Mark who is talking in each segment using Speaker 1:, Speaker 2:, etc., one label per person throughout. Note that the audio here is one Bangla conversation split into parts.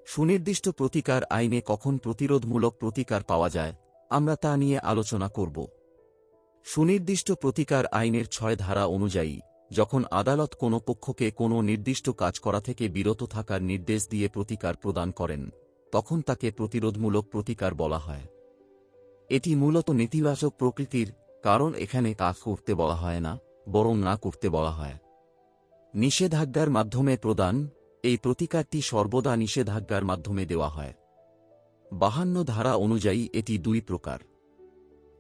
Speaker 1: সুনির্দিষ্ট প্রতিকার আইনে কখন প্রতিরোধমূলক প্রতিকার পাওয়া যায়, আমরা তা নিয়ে আলোচনা করব। সুনির্দিষ্ট প্রতিকার আইনের ৬ ধারা অনুযায়ী, যখন আদালত কোনো পক্ষকে কোনো নির্দিষ্ট কাজ করা থেকে বিরত থাকার নির্দেশ দিয়ে প্রতিকার প্রদান করেন, তখন তাকে প্রতিরোধমূলক প্রতিকার বলা হয়। এটি মূলত নেতিবাচক প্রকৃতির, কারণ এখানে কাজ করতে বলা হয় না, বরং না করতে বলা হয়। নিষেধাজ্ঞার মাধ্যমে প্রদান, এই প্রতিকারটি সর্বদা নিষেধাজ্ঞার মাধ্যমে দেওয়া হয়। ৫২ ধারা অনুযায়ী এটি ২ প্রকার।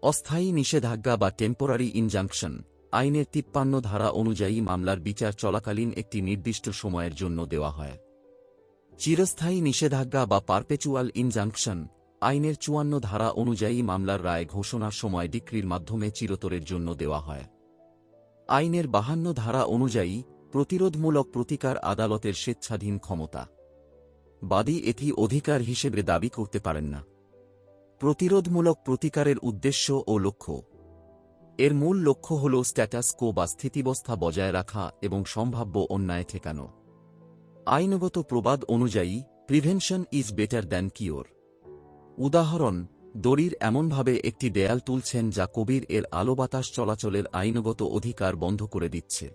Speaker 1: অস্থায়ী নিষেধাজ্ঞা বা টেম্পোরারি ইনজাংশন, আইনের ৫৩ ধারা অনুযায়ী মামলার বিচার চলাকালীন একটি নির্দিষ্ট সময়ের জন্য দেওয়া হয়। চিরস্থায়ী নিষেধাজ্ঞা বা পারপেচুয়াল ইনজাংশন, আইনের ৫৪ ধারা অনুযায়ী মামলার রায় ঘোষণার সময় ডিক্রির মাধ্যমে চিরতরের জন্য দেওয়া হয়। আইনের ৫২ ধারা অনুযায়ী প্রতিরোধমূলক প্রতিকার আদালতের স্বেচ্ছাধীন ক্ষমতা। বাদী এটি অধিকার হিসেবে দাবি করতে পারেন না। প্রতিরোধমূলক প্রতিকারের উদ্দেশ্য ও লক্ষ্য। এর মূল লক্ষ্য হল স্ট্যাটাস কো বা স্থিতিবস্থা বজায় রাখা এবং সম্ভাব্য অন্যায় ঠেকানো। আইনগত প্রবাদ অনুযায়ী prevention is better than cure. উদাহরণ, দড়ির এমনভাবে একটি দেয়াল তুলছেন যা কবির এর আলো বাতাস চলাচলের আইনগত অধিকার বন্ধ করে দিচ্ছে।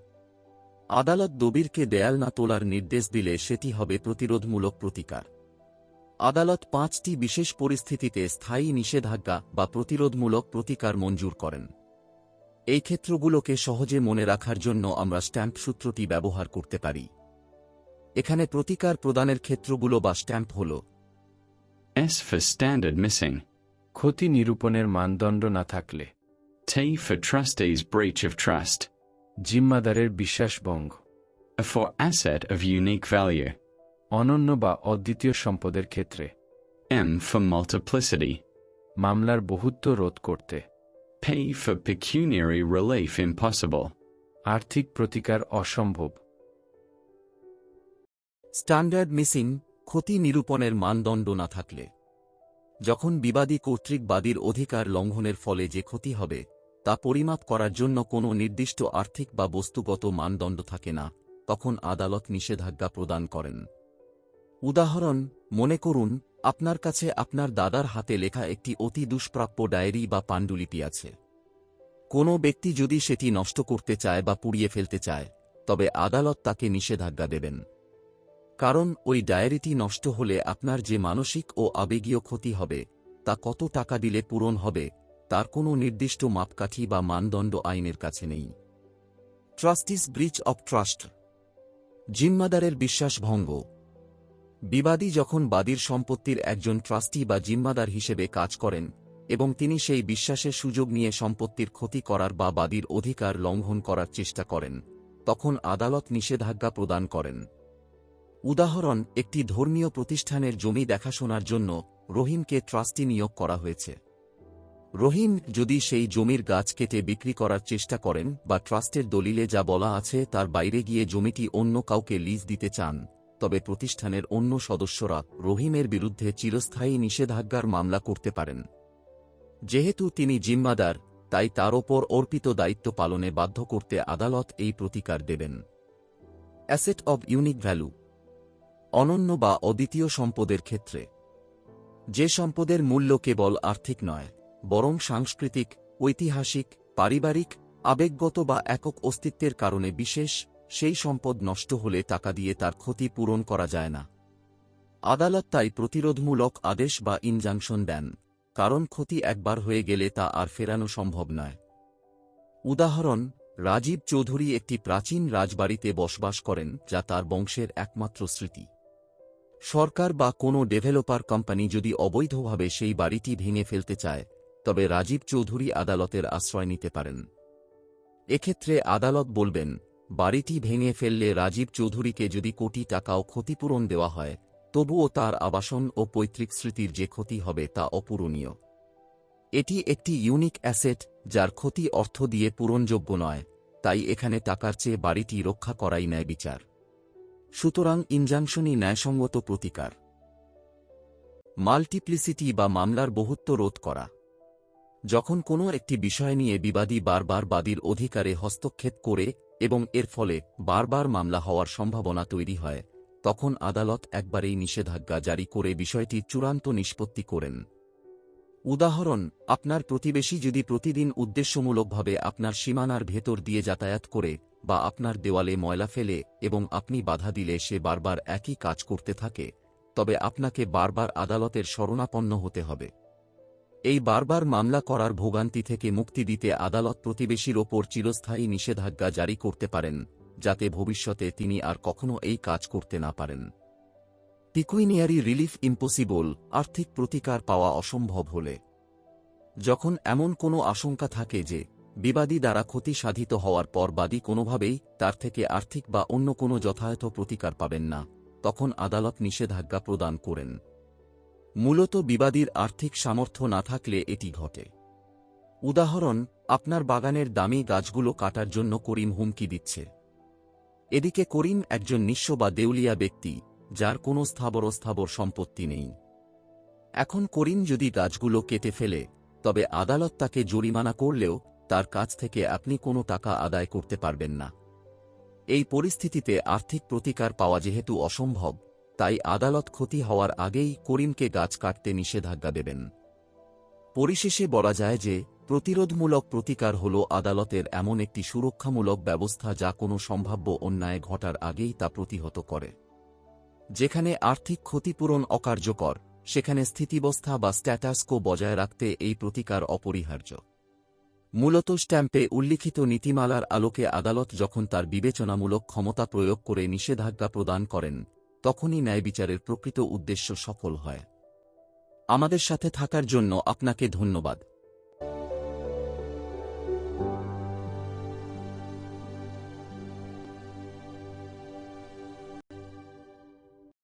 Speaker 1: আদালত দবিরকে দেয়াল না তোলার নির্দেশ দিলে সেটি হবে প্রতিরোধমূলক প্রতিকার। আদালত ৫টি বিশেষ পরিস্থিতিতে স্থায়ী নিষেধাজ্ঞা বা প্রতিরোধমূলক প্রতিকার মঞ্জুর করেন। এই ক্ষেত্রগুলোকে সহজে মনে রাখার জন্য আমরা স্ট্যাম্প সূত্রটি ব্যবহার করতে পারি। এখানে প্রতিকার প্রদানের ক্ষেত্রগুলো বা স্ট্যাম্প হল:
Speaker 2: S for standard missing.
Speaker 3: ক্ষতি নিরূপণের মানদণ্ড না থাকলে।
Speaker 2: T for trustee's breach of trust.
Speaker 3: জিম্মাদারের বিশ্বাসভঙ্গ।
Speaker 2: A for asset of unique value.
Speaker 3: অনন্য বা অদ্বিতীয় সম্পদের ক্ষেত্রে।
Speaker 2: M for multiplicity.
Speaker 3: মামলার বহুত্ব রোধ করতে।
Speaker 2: P for pecuniary relief impossible.
Speaker 3: আর্থিক প্রতিকার অসম্ভব।
Speaker 1: স্ট্যান্ডার্ড মিসিং, ক্ষতি নিরূপণের মানদণ্ড না থাকলে। যখন বিবাদী কর্তৃক বাদীর অধিকার লঙ্ঘনের ফলে যে ক্ষতি হবে তা পরিমাপ করার জন্য কোনো নির্দিষ্ট আর্থিক বা বস্তুগত মানদণ্ড থাকে না, তখন আদালত নিষেধাজ্ঞা প্রদান করেন। উদাহরণ, মনে করুন আপনার কাছে আপনার দাদার হাতে লেখা একটি অতি দুষ্প্রাপ্য ডায়েরি বা পাণ্ডুলিপি আছে। কোনো ব্যক্তি যদি সেটি নষ্ট করতে চায় বা পুড়িয়ে ফেলতে চায়, তবে আদালত তাকে নিষেধাজ্ঞা দেবেন। কারণ ওই ডায়েরিটি নষ্ট হলে আপনার যে মানসিক ও আবেগীয় ক্ষতি হবে তা কত টাকা দিলে পূরণ হবে তার কোনো নির্দিষ্ট মাপকাঠি বা মানদণ্ড আইনের কাছে নেই। ট্রাস্টিস ব্রিচ অব ট্রাস্ট, জিম্মাদারের বিশ্বাসভঙ্গ। বিবাদী যখন বাদীর সম্পত্তির একজন ট্রাস্টি বা জিম্মাদার হিসেবে কাজ করেন এবং তিনি সেই বিশ্বাসের সুযোগ নিয়ে সম্পত্তির ক্ষতি করার বা বাদীর অধিকার লঙ্ঘন করার চেষ্টা করেন, তখন আদালত নিষেধাজ্ঞা প্রদান করেন। উদাহরণ, একটি ধর্মীয় প্রতিষ্ঠানের জমি দেখাশোনার জন্য রহিমকে ট্রাস্টি নিয়োগ করা হয়েছে। রহিম যদি সেই জমির গাছ কেটে বিক্রি করার চেষ্টা করেন বা ট্রাস্টের দলিলে যা বলা আছে তার বাইরে গিয়ে জমিটি অন্য কাউকে লিজ দিতে চান, তবে প্রতিষ্ঠানের অন্য সদস্যরা রহিমের বিরুদ্ধে চিরস্থায়ী নিষেধাজ্ঞার মামলা করতে পারেন। যেহেতু তিনি জিম্মাদার, তাই তার ওপর অর্পিত দায়িত্ব পালনে বাধ্য করতে আদালত এই প্রতিকার দেবেন। অ্যাসেট অব ইউনিক ভ্যালু, অনন্য বা অদ্বিতীয় সম্পদের ক্ষেত্রে। যে সম্পদের মূল্য কেবল আর্থিক নয়, বরং সাংস্কৃতিক, ঐতিহাসিক, পারিবারিক, আবেগগত বা একক অস্তিত্বের কারণে বিশেষ, সেই সম্পদ নষ্ট হলে টাকা দিয়ে তার ক্ষতি পূরণ করা যায় না। আদালত তাই প্রতিরোধমূলক আদেশ বা ইনজাংশন দেন, কারণ ক্ষতি একবার হয়ে গেলে তা আর ফেরানো সম্ভব নয়। উদাহরণ, রাজীব চৌধুরী একটি প্রাচীন রাজবাড়িতে বসবাস করেন যা তার বংশের একমাত্র স্মৃতি। সরকার বা কোনো ডেভেলপার কোম্পানি যদি অবৈধভাবে সেই বাড়িটি ভেঙে ফেলতে চায়, তবে রাজীব চৌধুরী আদালতের আশ্রয় নিতে পারেন। এক্ষেত্রে আদালত বলবেন, বাড়িটি ভেঙে ফেললে রাজীব চৌধুরীকে যদি কোটি টাকাও ক্ষতিপূরণ দেওয়া হয়, তবুও তার আবাসন ও পৈতৃক স্মৃতির যে ক্ষতি হবে তা অপূরণীয়। এটি একটি ইউনিক অ্যাসেট যার ক্ষতি অর্থ দিয়ে পূরণযোগ্য নয়, তাই এখানে টাকার চেয়ে বাড়িটি রক্ষা করাই ন্যায় বিচার। সুতরাং ইনজাংশনই ন্যায়সঙ্গত প্রতিকার। মাল্টিপ্লিসিটি বা মামলার বহুত্ব রোধ করা। যখন কোনো একটি বিষয় নিয়ে বিবাদী বারবার বাদীর অধিকারে হস্তক্ষেপ করে এবং এর ফলে বারবার মামলা হওয়ার সম্ভাবনা তৈরি হয়, তখন আদালত একবারেই নিষেধাজ্ঞা জারি করে বিষয়টির চূড়ান্ত নিষ্পত্তি করেন। উদাহরণ, আপনার প্রতিবেশী যদি প্রতিদিন উদ্দেশ্যমূলকভাবে আপনার সীমানার ভেতর দিয়ে যাতায়াত করে বা আপনার দেওয়ালে ময়লা ফেলে এবং আপনি বাধা দিলে সে বারবার একই কাজ করতে থাকে, তবে আপনাকে বারবার আদালতের শরণাপন্ন হতে হবে। এই বারবার মামলা করার ভোগান্তি থেকে মুক্তি দিতে আদালত প্রতিবেশীর ওপর চিরস্থায়ী নিষেধাজ্ঞা জারি করতে পারেন, যাতে ভবিষ্যতে তিনি আর কখনো এই কাজ করতে না পারেন। পিকুইনিয়ারি রিলিফ ইম্পসিবল, আর্থিক প্রতিকার পাওয়া অসম্ভব হলে। যখন এমন কোনো আশঙ্কা থাকে যে বিবাদী দ্বারা ক্ষতি সাধিত হওয়ার পর বাদী কোনোভাবেই তার থেকে আর্থিক বা অন্য কোনো যথাযথ প্রতিকার পাবেন না, তখন আদালত নিষেধাজ্ঞা প্রদান করেন। মূলত বিবাদীর আর্থিক সামর্থ্য না থাকলে এটি ঘটে। উদাহরণ, আপনার বাগানের দামি গাছগুলো কাটার জন্য করিম হুমকি দিচ্ছে। এদিকে করিম একজন নিঃস্ব বা দেউলিয়া ব্যক্তি, যার কোনো স্থাবর সম্পত্তি নেই। এখন করিম যদি গাছগুলো কেটে ফেলে, তবে আদালত তাকে জরিমানা করলেও তার কাছ থেকে আপনি কোনো টাকা আদায় করতে পারবেন না। এই পরিস্থিতিতে আর্থিক প্রতিকার পাওয়া যেহেতু অসম্ভব, তাই আদালত ক্ষতি হওয়ার আগেই করিমকে গাছ কাটতে নিষেধাজ্ঞা দেবেন। পরিশেষে বলা যায় যে প্রতিরোধমূলক প্রতিকার হল আদালতের এমন একটি সুরক্ষামূলক ব্যবস্থা যা কোনো সম্ভাব্য অন্যায় ঘটার আগেই তা প্রতিহত করে। যেখানে আর্থিক ক্ষতিপূরণ অকার্যকর, সেখানে স্থিতিবস্থা বা স্ট্যাটাস কো বজায় রাখতে এই প্রতিকার অপরিহার্য। মূলত স্ট্যাম্পে উল্লিখিত নীতিমালার আলোকে আদালত যখন তার বিবেচনামূলক ক্ষমতা প্রয়োগ করে নিষেধাজ্ঞা প্রদান করেন, তখনই ন্যায়বিচারের প্রকৃত উদ্দেশ্য সফল হয়। আমাদের সাথে থাকার জন্য আপনাকে ধন্যবাদ।